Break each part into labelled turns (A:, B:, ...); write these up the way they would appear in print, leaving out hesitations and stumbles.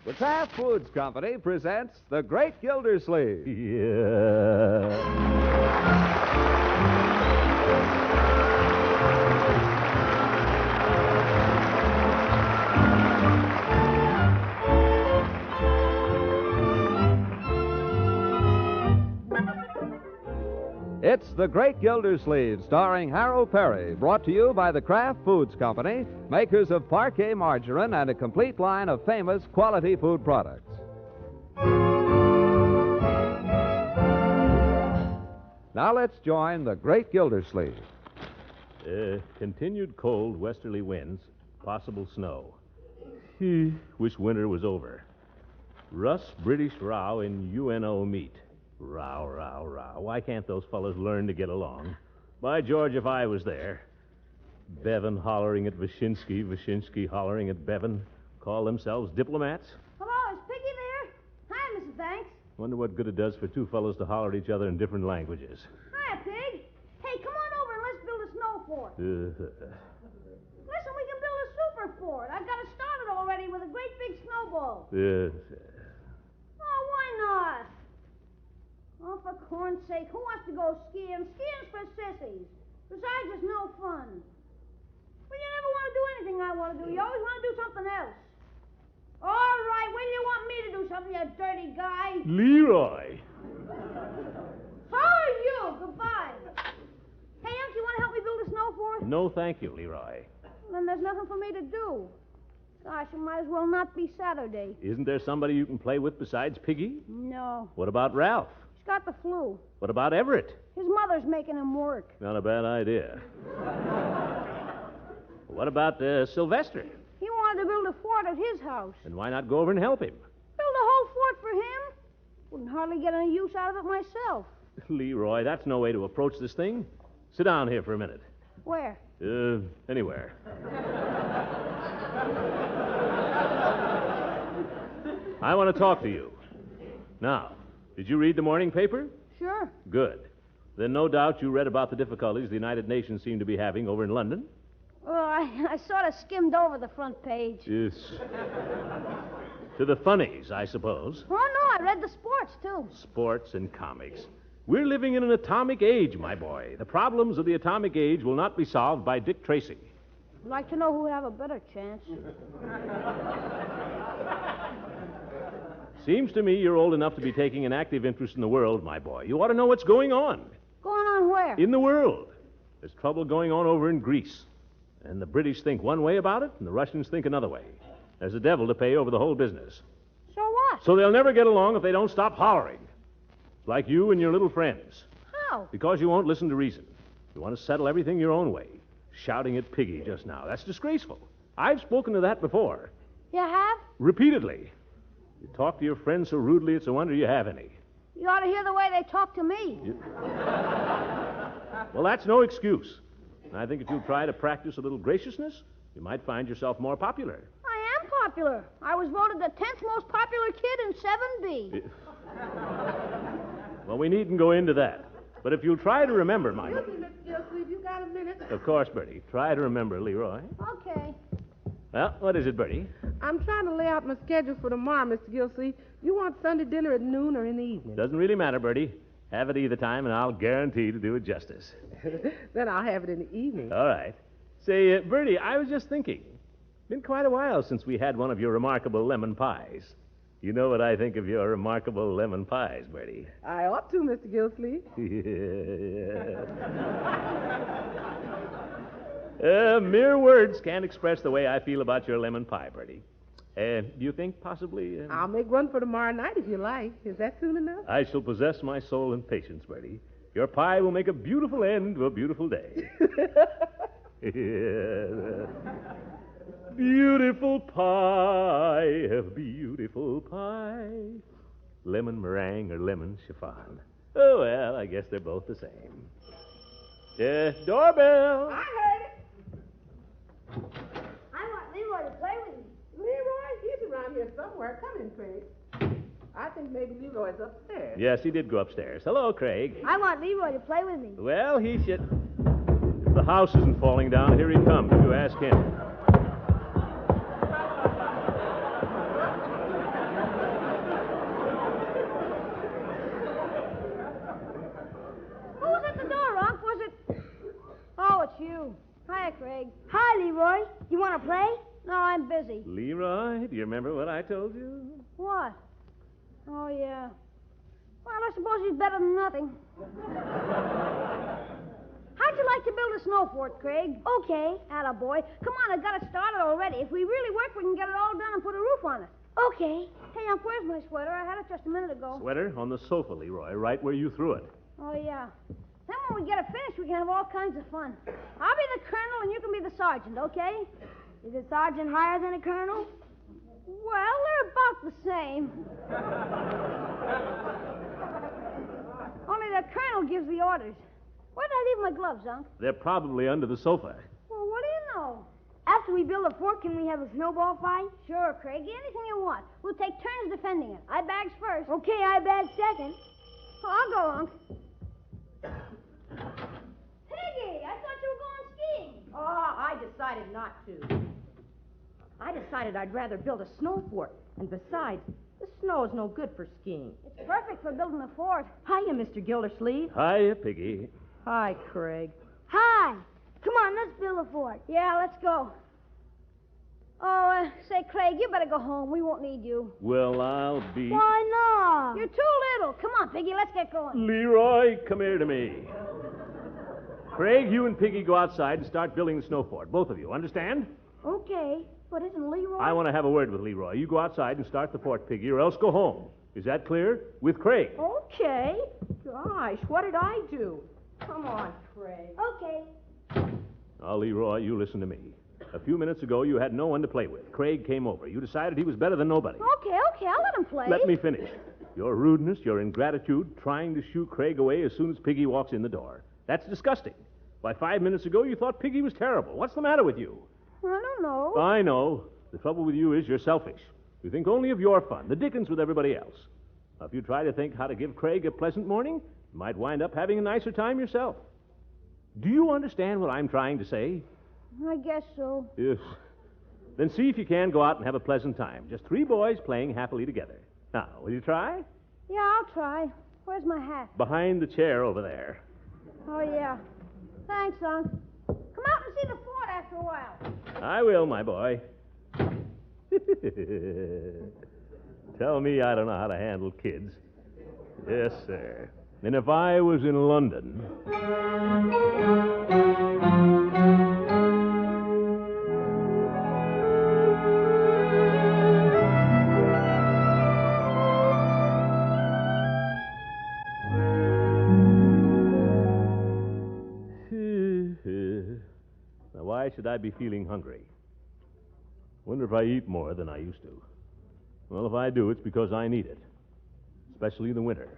A: The Kraft Foods Company presents The Great Gildersleeve. It's The Great Gildersleeve, starring Harold Perry, brought to you by the Kraft Foods Company, makers of Parquet margarine and a complete line of famous quality food products. Now let's join The Great Gildersleeve.
B: Continued cold westerly winds, possible snow. Wish winter was over. Russ-British row in UNO meet. Row. Why can't those fellows learn to get along? By George, if I was there. Bevan hollering at Wyszynski hollering at Bevan. Call themselves diplomats?
C: Hello, is Piggy there? Hi, Mrs. Banks.
B: Wonder what good it does for two fellows to holler at each other in different languages.
C: Hiya, Pig. Hey, come on over and let's build a snow fort. Listen, we can build a super fort. I've got it started already with a great big snowball. Oh, why not? Oh, for corn's sake, who wants to go skiing? Skiing's for sissies. Besides, it's no fun. Well, you never want to do anything I want to do. You always want to do something else. All right, when do you want me to do something, you dirty guy?
B: Leroy!
C: So are you. Goodbye. Hey, Unc, you want to help me build a snow fort?
B: No, thank you, Leroy.
C: Then there's nothing for me to do. Gosh, it might as well not be Saturday.
B: Isn't there somebody you can play with besides Piggy?
C: No.
B: What about Ralph?
C: He's got the flu.
B: What about Everett?
C: His mother's making him work.
B: Not a bad idea. What about Sylvester?
C: He wanted to build a fort at his house.
B: And why not go over and help him?
C: Build a whole fort for him? Wouldn't hardly get any use out of it myself.
B: Leroy, that's no way to approach this thing. Sit down here for a minute.
C: Where?
B: Anywhere. I want to talk to you. Now, did you read the morning paper?
C: Sure.
B: Good. Then no doubt you read about the difficulties the United Nations seem to be having over in London.
C: Well, I sort of skimmed over the front page.
B: Yes. To the funnies, I suppose.
C: Oh, no, I read the sports, too.
B: Sports and comics. We're living in an atomic age, my boy. The problems of the atomic age will not be solved by Dick Tracy.
C: I'd like to know who would have a better chance.
B: Seems to me you're old enough to be taking an active interest in the world, my boy. You ought to know what's going on.
C: Going on where?
B: In the world. There's trouble going on over in Greece. And the British think one way about it, and the Russians think another way. There's a devil to pay over the whole business.
C: So what?
B: So they'll never get along if they don't stop hollering. Like you and your little friends.
C: How?
B: Because you won't listen to reason. You want to settle everything your own way. Shouting at Piggy just now. That's disgraceful. I've spoken to that before.
C: You have?
B: Repeatedly. You talk to your friends so rudely, it's a wonder you have any.
C: You ought to hear the way they talk to me.
B: Well, that's no excuse. I think if you try to practice a little graciousness, you might find yourself more popular.
C: I am popular. I was voted the 10th most popular kid in 7B.
B: Well, we needn't go into that. But if you'll try to remember, my...
D: Excuse me, Mr. Gildersleeve, you got a minute?
B: Of course, Bertie. Try to remember, Leroy.
C: Okay.
B: Well, what is it, Bertie?
D: I'm trying to lay out my schedule for tomorrow, Mr. Gildersleeve. You want Sunday dinner at noon or in the evening?
B: Doesn't really matter, Bertie. Have it either time, and I'll guarantee to do it justice.
D: Then I'll have it in the evening.
B: All right. Say, Bertie, I was just thinking. Been quite a while since we had one of your remarkable lemon pies. You know what I think of your remarkable lemon pies, Bertie.
D: I ought to, Mr. Gildersleeve.
B: Mere words can't express the way I feel about your lemon pie, Bertie. Do you think possibly...
D: I'll make one for tomorrow night if you like. Is that soon enough?
B: I shall possess my soul in patience, Bertie. Your pie will make a beautiful end to a beautiful day. Beautiful pie, beautiful pie. Lemon meringue or lemon chiffon. Oh, well, I guess they're both the same. Doorbell.
D: I heard it.
C: I want Leroy to play with me.
D: Leroy, he's around here somewhere. Come in, Craig. I think maybe Leroy's upstairs.
B: Yes, he did go upstairs. Hello, Craig.
C: I want Leroy to play with me.
B: Well, he should... If the house isn't falling down, here he comes. You ask him.
C: No, I'm busy.
B: Leroy, do you remember what I told you?
C: What? Oh, yeah. Well, I suppose he's better than nothing. How'd you like to build a snow fort, Craig? Okay. Attaboy. Come on, I've got it started already. If we really work, we can get it all done and put a roof on it. Okay. Hey, where's my sweater? I had it just a minute ago.
B: Sweater on the sofa, Leroy, right where you threw it.
C: Oh, yeah. Then when we get it finished, we can have all kinds of fun. I'll be the colonel and you can be the sergeant, okay? Is a sergeant higher than a colonel? Well, they're about the same. Only the colonel gives the orders. Where'd I leave my gloves, Unc?
B: They're probably under the sofa.
C: Well, what do you know? After we build a fort, can we have a snowball fight? Sure, Craigie. Anything you want. We'll take turns defending it. I bags first. Okay, I bags second. Oh, I'll go, Unc. Piggy, I thought you were going skiing.
D: Oh, I decided not to. I decided I'd rather build a snow fort. And besides, the snow is no good for skiing.
C: It's perfect for building a fort.
D: Hiya, Mr. Gildersleeve.
B: Hiya, Piggy.
D: Hi, Craig.
C: Hi. Come on, let's build a fort. Yeah, let's go. Oh, say, Craig, you better go home. We won't need you.
B: Well, I'll be...
C: Why not? You're too little. Come on, Piggy, let's get going.
B: Leroy, come here to me. Craig, you and Piggy go outside and start building the snow fort. Both of you, understand?
C: Okay, but isn't Leroy...
B: I want to have a word with Leroy. You go outside and start the fort, Piggy, or else go home. Is that clear? With Craig.
D: Okay. Gosh, what did I do? Come on, Craig.
C: Okay.
B: Now, Leroy, you listen to me. A few minutes ago, you had no one to play with. Craig came over. You decided he was better than nobody.
C: Okay, I'll let him play.
B: Let me finish. Your rudeness, your ingratitude, trying to shoo Craig away as soon as Piggy walks in the door. That's disgusting. Why, 5 minutes ago, you thought Piggy was terrible. What's the matter with you?
C: I don't know.
B: I know. The trouble with you is you're selfish. You think only of your fun. The dickens with everybody else. Now, if you try to think how to give Craig a pleasant morning, you might wind up having a nicer time yourself. Do you understand what I'm trying to say?
C: I guess so.
B: Yes. Then see if you can go out and have a pleasant time. Just 3 boys playing happily together. Now, will you try?
C: Yeah, I'll try. Where's my hat?
B: Behind the chair over there.
C: Oh, yeah. Thanks, Unc. Come out and see the fort after a while.
B: I will, my boy. Tell me I don't know how to handle kids. Yes, sir. And if I was in London... Now, why should I be feeling hungry? Wonder if I eat more than I used to. Well, if I do, it's because I need it. Especially in the winter.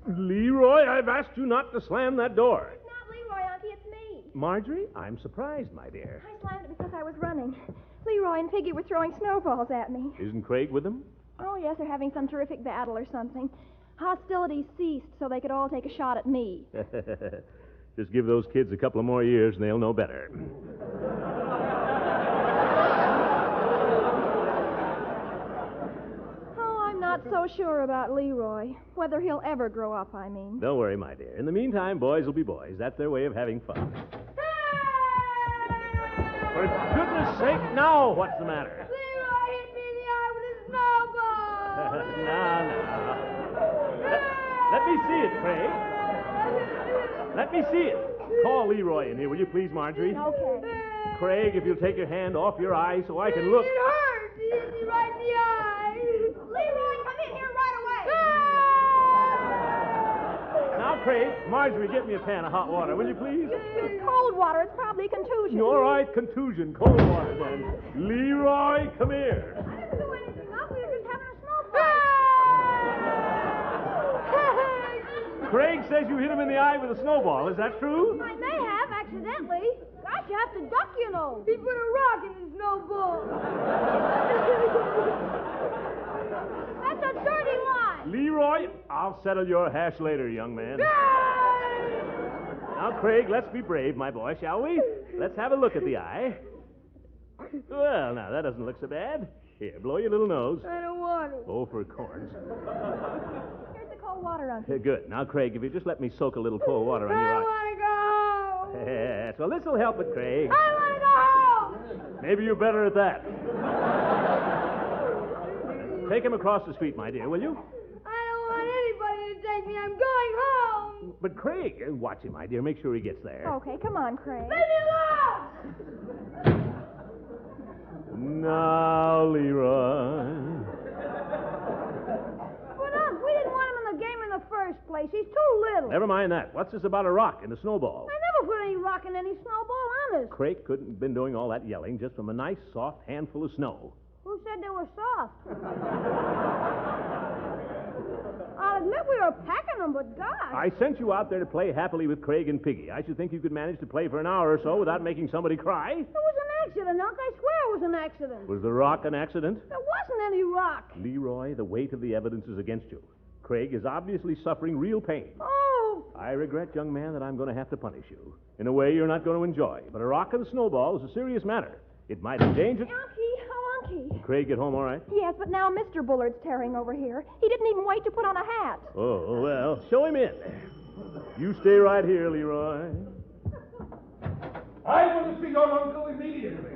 B: Leroy, I've asked you not to slam that door.
E: It's not Leroy, Auntie, it's me.
B: Marjorie, I'm surprised, my dear.
E: I slammed it because I was running. Leroy and Piggy were throwing snowballs at me.
B: Isn't Craig with them?
E: Oh, yes, they're having some terrific battle or something. Hostilities ceased so they could all take a shot at me.
B: Just give those kids a couple of more years and they'll know better.
E: Oh, I'm not so sure about Leroy. Whether he'll ever grow up, I mean.
B: Don't worry, my dear. In the meantime, boys will be boys. That's their way of having fun. For goodness sake, now what's the matter?
C: Leroy hit me in the eye with a snowball.
B: Now. Let me see it, Craig. Let me see it. Call Leroy in here, will you please, Marjorie?
E: Okay.
B: Craig, if you'll take your hand off your eye so I can look.
C: It hurt. He hit me right in the eye.
E: Leroy, come in here right away.
B: Now, Craig, Marjorie, get me a pan of hot water, will you please?
E: It's cold water. It's probably contusion.
B: All right, contusion. Cold water, then. Leroy, come here.
C: I didn't do anything, Unc. We were just having a snow fight.
B: Craig says you hit him in the eye with a snowball. Is that true?
C: I may have, accidentally. Gosh, you have to duck, you know. He put a rock in his snowball. That's a dirty lie.
B: Leroy, I'll settle your hash later, young man. Now, Craig, let's be brave, my boy, shall we? Let's have a look at the eye. Well, now, that doesn't look so bad. Here, blow your little nose.
C: I don't want it.
B: Oh, for corns.
E: Here's the cold water, Uncle.
B: Good. Now, Craig, if you just let me soak a little cold water on your eye.
C: I want to go home.
B: Yes, well, this'll help it, Craig.
C: I want to go home.
B: Maybe you're better at that. Take him across the street, my dear, will you?
C: I don't want anybody to take me. I'm going home.
B: But Craig, watch him, my dear. Make sure he gets there.
E: Okay, come on, Craig.
C: Leave me alone!
B: Now, Leroy.
C: But, Unc, we didn't want him in the game in the first place. He's too little.
B: Never mind that. What's this about a rock and a snowball?
C: I never put any rock in any snowball, honest.
B: Craig couldn't have been doing all that yelling just from a nice, soft handful of snow.
C: Who said they were soft? I'll admit we were packing them, but gosh.
B: I sent you out there to play happily with Craig and Piggy. I should think you could manage to play for an hour or so without making somebody cry.
C: It was an accident, Unc. I swear it was an accident.
B: Was the rock an accident?
C: There wasn't any rock.
B: Leroy, the weight of the evidence is against you. Craig is obviously suffering real pain.
C: Oh.
B: I regret, young man, that I'm going to have to punish you. In a way you're not going to enjoy. But a rock and a snowball is a serious matter. It might endanger...
E: Unky, oh, Unky.
B: Craig get home all right?
E: Yes, but now Mr. Bullard's tearing over here. He didn't even wait to put on a hat.
B: Oh, well, show him in. You stay right here, Leroy.
F: I want to see your uncle immediately.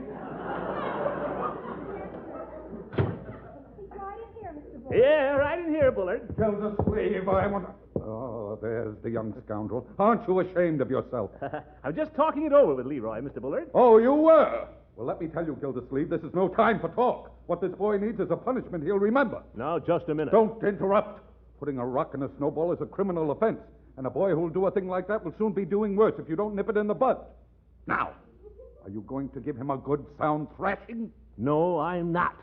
E: He's right in here, Mr. Bullard.
B: Yeah, right in here, Bullard.
F: Gildersleeve, I want to... Oh, there's the young scoundrel. Aren't you ashamed of yourself?
B: I'm just talking it over with Leroy, Mr. Bullard.
F: Oh, you were? Well, let me tell you, Gildersleeve, this is no time for talk. What this boy needs is a punishment he'll remember.
B: Now, just a minute.
F: Don't interrupt. Putting a rock in a snowball is a criminal offense. And a boy who'll do a thing like that will soon be doing worse if you don't nip it in the bud. Now, are you going to give him a good, sound thrashing?
B: No, I'm not.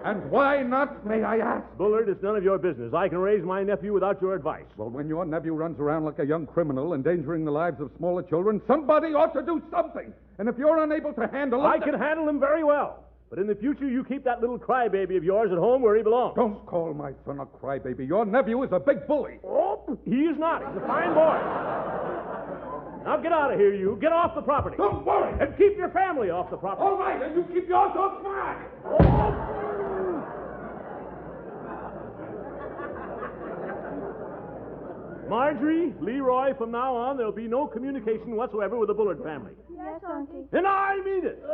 F: And why not, may I ask?
B: Bullard, it's none of your business. I can raise my nephew without your advice.
F: Well, when your nephew runs around like a young criminal, endangering the lives of smaller children, somebody ought to do something. And if you're unable to handle it...
B: I can handle him very well. But in the future, you keep that little crybaby of yours at home where he belongs.
F: Don't call my son a crybaby. Your nephew is a big bully.
B: Oh, he is not. He's a fine boy. Now get out of here, you. Get off the property.
F: Don't worry.
B: And keep your family off the property.
F: All right, and you keep yours off mine.
B: Marjorie, Leroy, from now on, there'll be no communication whatsoever with the Bullard family.
E: Yes, Unky.
B: And I mean it.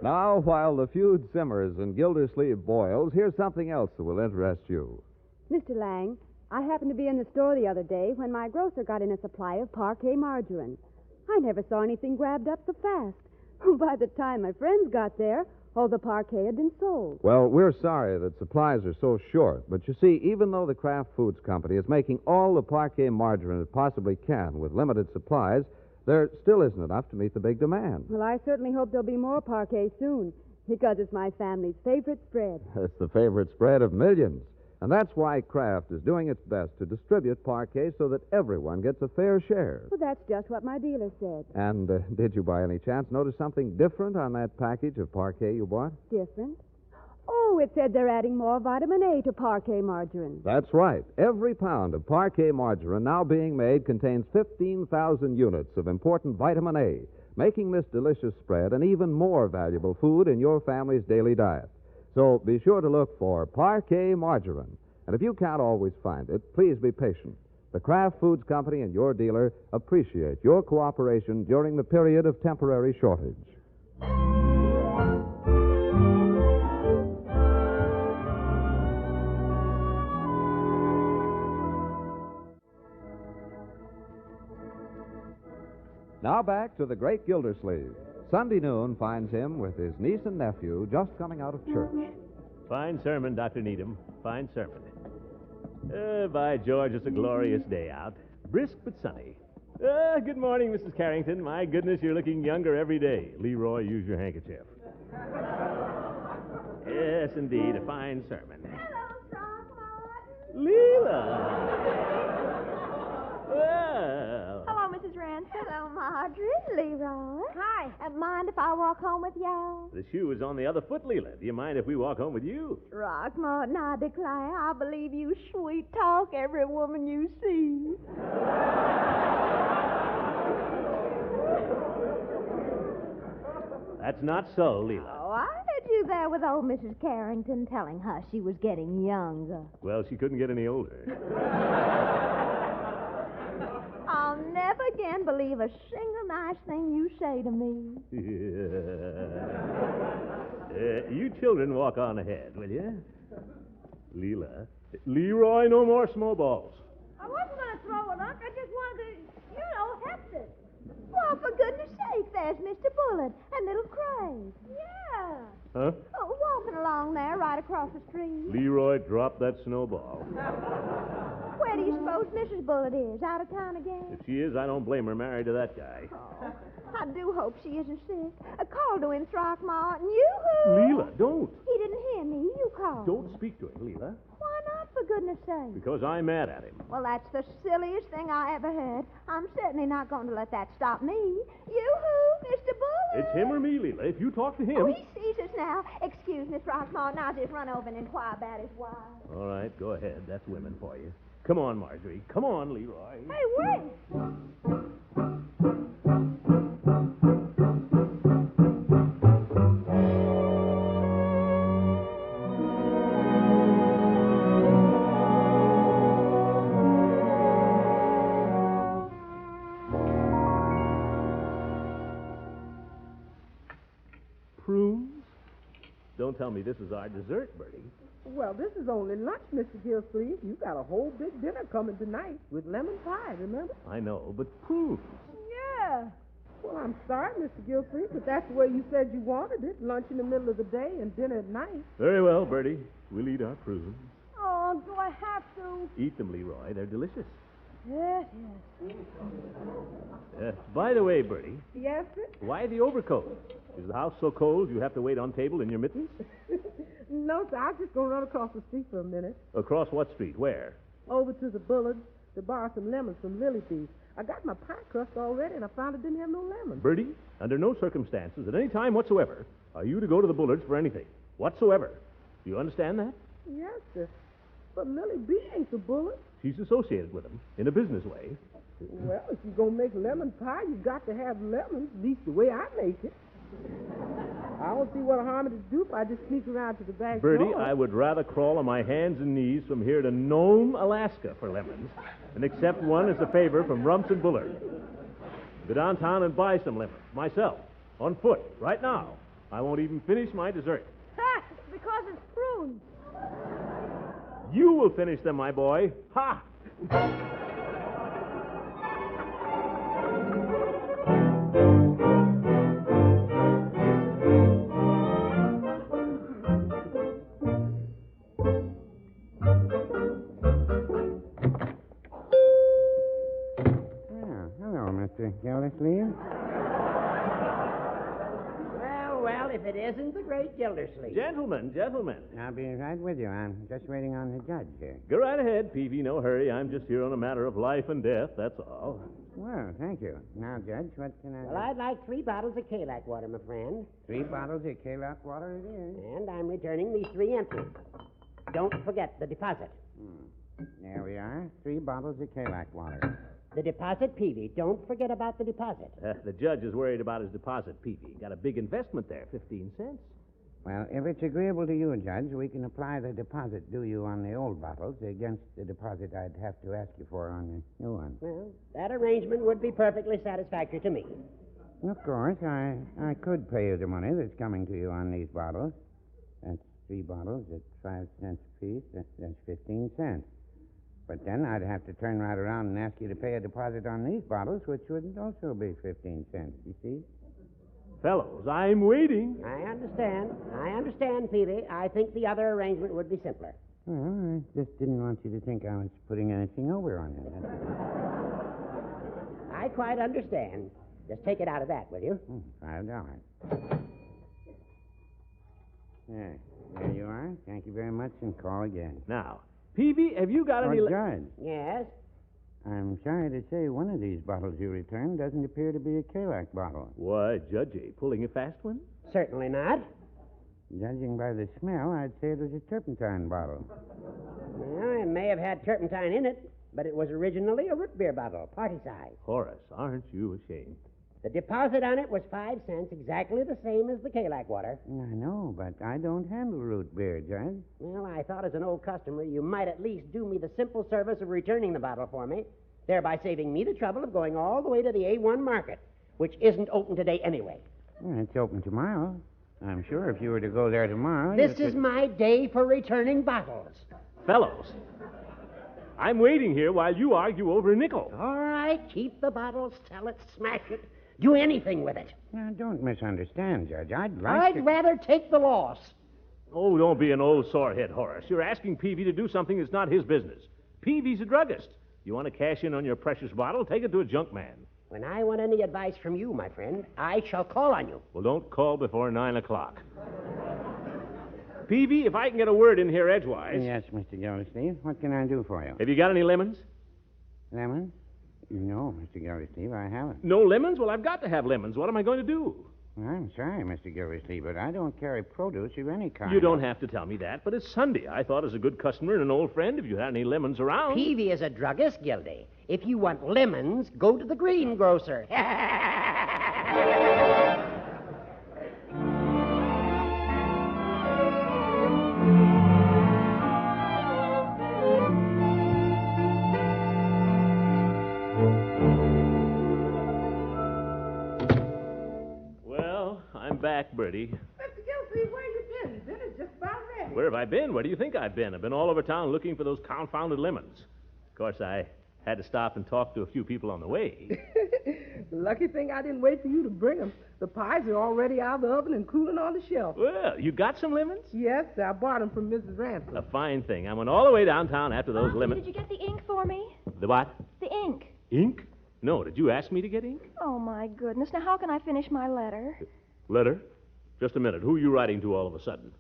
A: Now, while the feud simmers and Gildersleeve boils, here's something else that will interest you.
G: Mr. Lang, I happened to be in the store the other day when my grocer got in a supply of parquet margarine. I never saw anything grabbed up so fast. By the time my friends got there, all the parquet had been sold.
A: Well, we're sorry that supplies are so short, but you see, even though the Kraft Foods Company is making all the parquet margarine it possibly can with limited supplies, there still isn't enough to meet the big demand.
G: Well, I certainly hope there'll be more parquet soon, because it's my family's favorite spread.
A: It's the favorite spread of millions. And that's why Kraft is doing its best to distribute parquet so that everyone gets a fair share.
G: Well, that's just what my dealer said.
A: And did you by any chance notice something different on that package of parquet you bought?
G: Different? Oh, it said they're adding more vitamin A to parquet margarine.
A: That's right. Every pound of parquet margarine now being made contains 15,000 units of important vitamin A, making this delicious spread an even more valuable food in your family's daily diet. So be sure to look for parquet margarine. And if you can't always find it, please be patient. The Kraft Foods Company and your dealer appreciate your cooperation during the period of temporary shortage. Now back to the great Gildersleeve. Sunday noon finds him with his niece and nephew just coming out of church.
B: Fine sermon, Dr. Needham. Fine sermon. By George, it's a glorious day out. Brisk but sunny. Good morning, Mrs. Carrington. My goodness, you're looking younger every day. Leroy, use your handkerchief. Yes, indeed, a fine sermon.
C: Hello, Throckmorton.
B: Leela! Well...
E: Hello, Mrs. Ransford.
H: Hello, Marjorie. Leroy.
E: Hi.
H: Mind if I walk home with y'all?
B: The shoe is on the other foot, Leela. Do you mind if we walk home with you?
H: Throckmorton, I declare, I believe you sweet talk every woman you see.
B: That's not so, Leela.
H: Oh, I heard you there with old Mrs. Carrington telling her she was getting younger.
B: Well, she couldn't get any older.
H: I'll never again believe a single nice thing you say to me.
B: You children walk on ahead, will you? Leela. Leroy, no more snowballs.
C: I wasn't going to throw it, Unc. I just wanted to, heft it.
H: Well, for goodness sake, there's Mr. Bullard and little Craig.
C: Yeah.
B: Huh?
H: Oh, walking along there right across the street.
B: Leroy, drop that snowball.
H: Where do you suppose Mrs. Bullard is? Out of town again?
B: If she is, I don't blame her married to that guy.
H: Oh, I do hope she isn't sick. I called to him, Throckmorton. Yoo-hoo!
B: Leela, don't.
H: He didn't hear me. You called.
B: Don't speak to him, Leela.
H: Why not, for goodness sake?
B: Because I'm mad at him.
H: Well, that's the silliest thing I ever heard. I'm certainly not going to let that stop me. Yoo-hoo, Mr. Bullard!
B: It's him or me, Leela. If you talk to him...
H: Oh, he sees us now. Excuse me, Throckmorton. I'll just run over and inquire about his wife.
B: All right, go ahead. That's women for you. Come on, Marjorie. Come on, Leroy.
C: Hey, wait.
B: Prunes? Don't tell me this is our dessert, Bertie.
I: Well, this is only lunch, Mr. Gildersleeve. You got a whole big dinner coming tonight with lemon pie, remember?
B: I know, but prunes.
C: Yeah.
I: Well, I'm sorry, Mr. Gildersleeve, but that's the way you said you wanted it. Lunch in the middle of the day and dinner at night.
B: Very well, Bertie. We'll eat our prunes.
C: Oh, do I have to?
B: Eat them, Leroy. They're delicious.
C: Yes.
B: By the way, Bertie,
I: Yes, sir?
B: why the overcoat? Is the house so cold you have to wait on table in your mittens?
I: No, sir. I was just going to run across the street for a minute.
B: Across what street? Where?
I: Over to the Bullards to borrow some lemons from Lily Thief. I got my pie crust already, and I found it didn't have no lemons.
B: Bertie, under no circumstances, at any time whatsoever, are you to go to the Bullards for anything. Whatsoever. Do you understand that?
I: Yes, sir. But Lily B ain't the Bullard.
B: She's associated with them in a business way.
I: Well, if you're going to make lemon pie, you got to have lemons, at least the way I make it. I don't see what harm it would do if I just sneak around to the back
B: Bertie,
I: door.
B: I would rather crawl on my hands and knees from here to Nome, Alaska for lemons than accept one as a favor from Rumps and Bullard. Go downtown and buy some lemons, myself, on foot, right now. I won't even finish my dessert.
C: Ha! Because it's prunes.
B: You will finish them, my boy. Ha!
J: Hello, Mr. Gildersleeve.
K: Well, if it isn't the great Gildersleeve.
B: Gentlemen.
J: I'll be right with you. I'm just waiting on the judge here.
B: Go right ahead, Peavy. No hurry. I'm just here on a matter of life and death, that's all.
J: Well, thank you. Now, Judge, what can I
K: Well, I'd like 3 bottles of Kalak water, my friend.
J: 3 bottles of Kalak water it is.
K: And I'm returning these 3 empty. Don't forget the deposit.
J: There we are. 3 bottles of Kalak water.
K: The deposit, Peavy. Don't forget about the deposit.
B: The judge is worried about his deposit, Peavy. Got a big investment there, 15 cents.
J: Well, if it's agreeable to you, Judge, we can apply the deposit due you on the old bottles against the deposit I'd have to ask you for on the new one.
K: Well, that arrangement would be perfectly satisfactory to me.
J: Of course, I could pay you the money that's coming to you on these bottles. That's 3 bottles at 5 cents apiece. That's 15 cents. But then I'd have to turn right around and ask you to pay a deposit on these bottles, which would also be 15 cents, you see?
B: Fellows, I'm waiting.
K: I understand, Peavy. I think the other arrangement would be simpler.
J: Well, I just didn't want you to think I was putting anything over on you.
K: I quite understand. Just take it out of that, will you?
J: $5. There you are. Thank you very much, and call again.
B: Now, Peavy, have you got any...
J: Judge,
K: Yes?
J: I'm sorry to say one of these bottles you returned doesn't appear to be a Kalak bottle.
B: Why, Judge, pulling a fast one?
K: Certainly not.
J: Judging by the smell, I'd say it was a turpentine bottle.
K: Well, it may have had turpentine in it, but it was originally a root beer bottle, party size.
B: Horace, aren't you ashamed?
K: The deposit on it was 5 cents, exactly the same as the Kalak water.
J: I know, but I don't handle root beer, Judge.
K: Well, I thought as an old customer you might at least do me the simple service of returning the bottle for me, thereby saving me the trouble of going all the way to the A1 market, which isn't open today anyway.
J: Well, it's open tomorrow. I'm sure if you were to go there tomorrow...
K: This is my day for returning bottles.
B: Fellows, I'm waiting here while you argue over a nickel.
K: All right, keep the bottles, sell it, smash it, do anything with it.
J: Now, don't misunderstand, Judge. I'd
K: rather take the loss.
B: Oh, don't be an old sorehead, Horace. You're asking Peavy to do something that's not his business. Peavy's a druggist. You want to cash in on your precious bottle, take it to a junk man.
K: When I want any advice from you, my friend, I shall call on you.
B: Well, don't call before 9 o'clock. Peavy, if I can get a word in here edgewise...
J: Yes, Mr. Gildersleeve. What can I do for you?
B: Have you got any lemons?
J: Lemons? No, Mr. Gildersleeve, I haven't.
B: No lemons? Well, I've got to have lemons. What am I going to do?
J: Well, I'm sorry, Mr. Gildersleeve, but I don't carry produce of any kind.
B: You don't have to tell me that, but it's Sunday. I thought as a good customer and an old friend, if you had any lemons around...
K: Peavy is a druggist, Gildy. If you want lemons, go to the greengrocer.
B: Back, Bertie.
I: Mr. Gildersleeve, where you been? Dinner's just about ready.
B: Where have I been? Where do you think I've been? I've been all over town looking for those confounded lemons. Of course, I had to stop and talk to a few people on the way.
I: Lucky thing I didn't wait for you to bring them. The pies are already out of the oven and cooling on the shelf.
B: Well, you got some lemons?
I: Yes, I bought them from Mrs. Ransom.
B: A fine thing. I went all the way downtown after those lemons.
E: Did you get the ink for me?
B: The what?
E: The ink.
B: Ink? No, did you ask me to get ink?
E: Oh, my goodness. Now, how can I finish my letter?
B: Letter? Just a minute. Who are you writing to all of a sudden?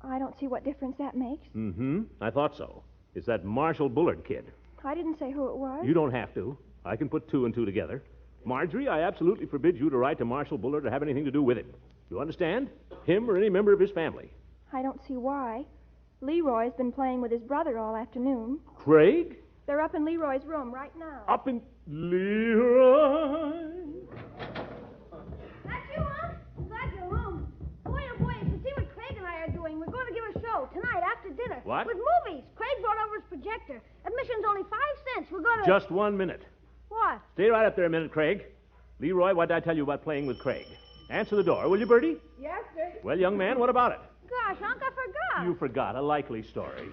E: I don't see what difference that makes.
B: Mm-hmm. I thought so. It's that Marshall Bullard kid.
E: I didn't say who it was.
B: You don't have to. I can put two and two together. Marjorie, I absolutely forbid you to write to Marshall Bullard or have anything to do with him. You understand? Him or any member of his family.
E: I don't see why. Leroy's been playing with his brother all afternoon.
B: Craig?
E: They're up in Leroy's room right now.
B: Up in... Leroy?
C: That's you, huh? Glad you're home. Boy, oh boy, you should see what Craig and I are doing. We're going to give a show tonight after dinner.
B: What?
C: With movies. Craig brought over his projector. Admission's only 5 cents. We're going to...
B: Just 1 minute.
C: What?
B: Stay right up there a minute, Craig. Leroy, what did I tell you about playing with Craig? Answer the door, will you, Bertie?
I: Yes, sir.
B: Well, young man, what about it?
C: Gosh, Unc, I forgot.
B: You forgot. A likely story.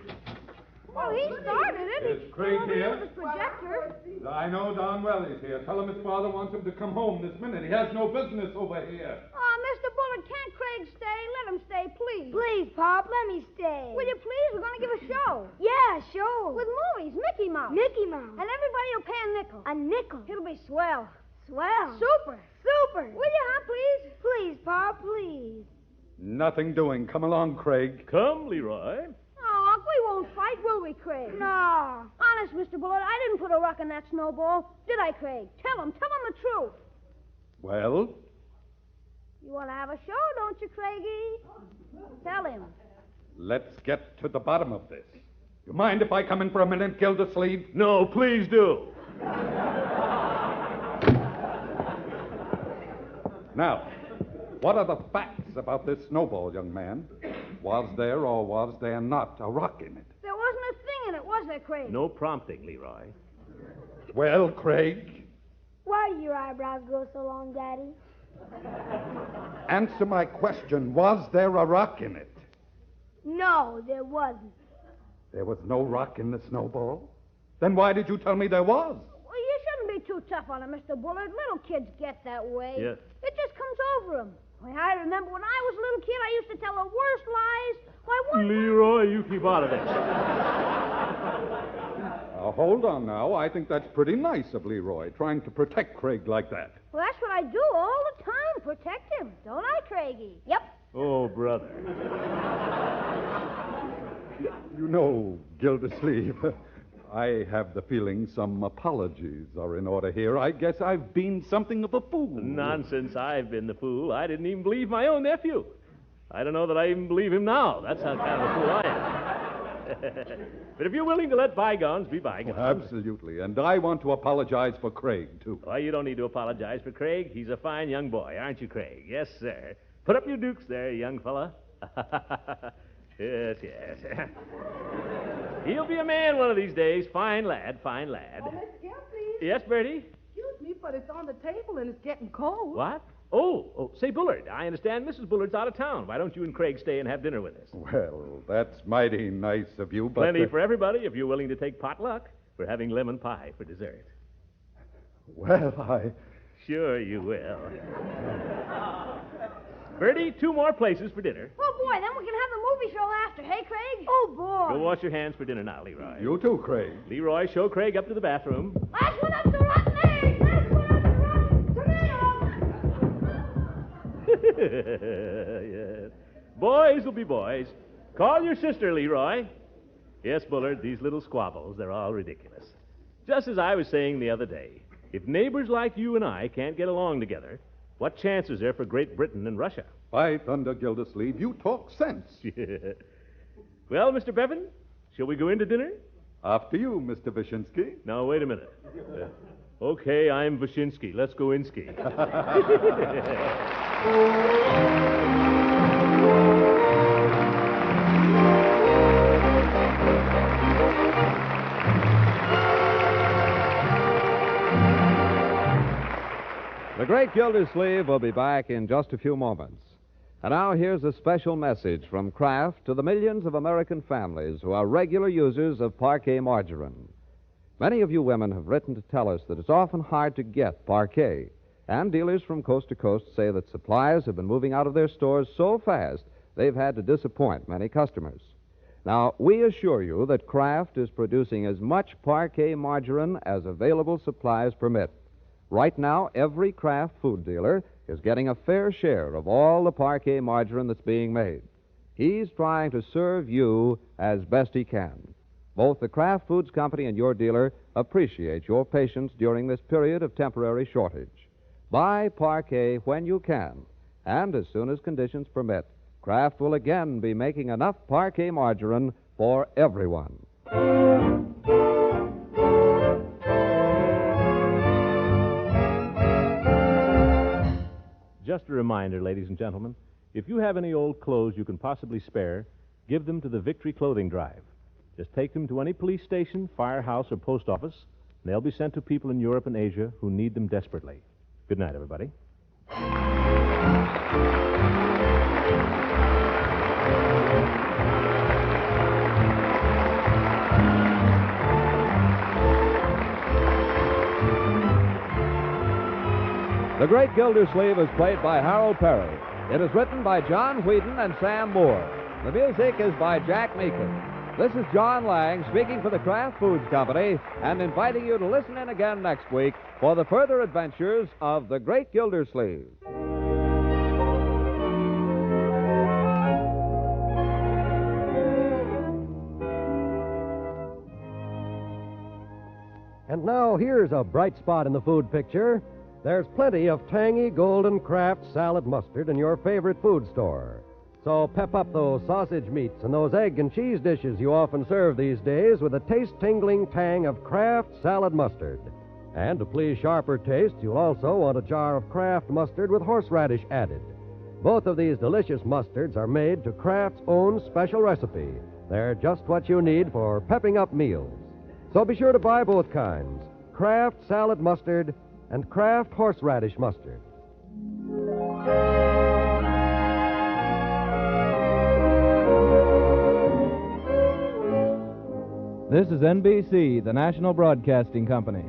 C: Well, he started it.
F: Is Craig here?
C: With his projector.
F: I know darn well he's here. Tell him his father wants him to come home this minute. He has no business over here.
C: Oh, Mr. Bullard, can't Craig stay? Let him stay, please.
H: Please, Pop, let me stay.
C: Will you please? We're going to give a show.
H: Yeah, sure.
C: With movies, Mickey Mouse.
H: Mickey Mouse.
C: And everybody will pay a nickel.
H: A nickel.
C: It'll be swell.
H: Swell.
C: Super.
H: Super.
C: Will you, huh, please?
H: Please, Pop, please.
F: Nothing doing. Come along, Craig.
B: Come, Leroy.
C: Oh, Unc, we won't fight, will we, Craig?
H: No.
C: Honest, Mr. Bullard, I didn't put a rock in that snowball. Did I, Craig? Tell him the truth.
F: Well?
C: You want to have a show, don't you, Craigie? Tell him.
F: Let's get to the bottom of this. You mind if I come in for a minute, Gildersleeve?
B: No, please do.
F: Now, what are the facts about this snowball, young man? Was there or was there not a rock in it?
C: There wasn't a thing in it, was there, Craig?
B: No prompting, Leroy.
F: Well, Craig?
H: Why do your eyebrows go so long, Daddy?
F: Answer my question. Was there a rock in it?
H: No, there wasn't.
F: There was no rock in the snowball? Then why did you tell me there was?
C: Well, you shouldn't be too tough on him, Mr. Bullard. Little kids get that way.
B: Yes.
C: It just comes over them. Why, I remember when I was a little kid, I used to tell the worst lies. Why, one
B: Leroy, you keep out of this.
F: Hold on now. I think that's pretty nice of Leroy, trying to protect Craig like that.
C: Well, that's what I do all the time, protect him. Don't I, Craigie? Yep.
B: Oh, brother.
F: You know, Gildersleeve, I have the feeling some apologies are in order here. I guess I've been something of a fool.
B: Nonsense. I've been the fool. I didn't even believe my own nephew. I don't know that I even believe him now. That's how kind of a fool I am. But if you're willing to let bygones be bygones.
F: Absolutely. And I want to apologize for Craig, too.
B: Oh, you don't need to apologize for Craig. He's a fine young boy, aren't you, Craig? Yes, sir. Put up your dukes there, young fella. Yes, yes. He'll be a man one of these days. Fine lad, fine lad.
I: Oh, Miss Gildersleeve.
B: Yes, Bertie?
I: Excuse me, but it's on the table and it's getting cold.
B: What? Oh, say, Bullard, I understand Mrs. Bullard's out of town. Why don't you and Craig stay and have dinner with us?
F: Well, that's mighty nice of you, but...
B: Plenty for everybody if you're willing to take potluck. We're having lemon pie for dessert.
F: Well, I...
B: Sure you will. Bertie, 2 more places for dinner.
C: Oh, boy, then we can have the movie show after, hey, Craig? Oh, boy.
B: Go wash your hands for dinner now, Leroy.
F: You too, Craig.
B: Leroy, show Craig up to the bathroom.
C: Last one up to rotten eggs. Last one up to rotten tomatoes.
B: Yes. Boys will be boys. Call your sister, Leroy. Yes, Bullard, these little squabbles, they're all ridiculous. Just as I was saying the other day, if neighbors like you and I can't get along together, what chance is there for Great Britain and Russia?
F: By thunder, Gildersleeve, you talk sense.
B: Well, Mr. Bevan, shall we go into dinner?
F: After you, Mr. Wyszynski.
B: Now, wait a minute. Okay, I'm Wyszynski. Let's go Insky.
A: The Great Gildersleeve will be back in just a few moments. And now here's a special message from Kraft to the millions of American families who are regular users of Parquet margarine. Many of you women have written to tell us that it's often hard to get Parquet, and dealers from coast to coast say that supplies have been moving out of their stores so fast they've had to disappoint many customers. Now, we assure you that Kraft is producing as much Parquet margarine as available supplies permit. Right now, every Kraft food dealer is getting a fair share of all the Parquet margarine that's being made. He's trying to serve you as best he can. Both the Kraft Foods Company and your dealer appreciate your patience during this period of temporary shortage. Buy Parquet when you can, and as soon as conditions permit, Kraft will again be making enough Parquet margarine for everyone.
B: Just a reminder, ladies and gentlemen, if you have any old clothes you can possibly spare, give them to the Victory Clothing Drive. Just take them to any police station, firehouse, or post office, and they'll be sent to people in Europe and Asia who need them desperately. Good night, everybody.
A: The Great Gildersleeve is played by Harold Perry. It is written by John Whedon and Sam Moore. The music is by Jack Meekin. This is John Lang speaking for the Kraft Foods Company and inviting you to listen in again next week for the further adventures of the Great Gildersleeve.
L: And now here's a bright spot in the food picture. There's plenty of tangy golden Kraft salad mustard in your favorite food store. So pep up those sausage meats and those egg and cheese dishes you often serve these days with a taste-tingling tang of Kraft salad mustard. And to please sharper taste, you'll also want a jar of Kraft mustard with horseradish added. Both of these delicious mustards are made to Kraft's own special recipe. They're just what you need for pepping up meals. So be sure to buy both kinds, Kraft salad mustard and Kraft horseradish mustard.
M: This is NBC, the National Broadcasting Company.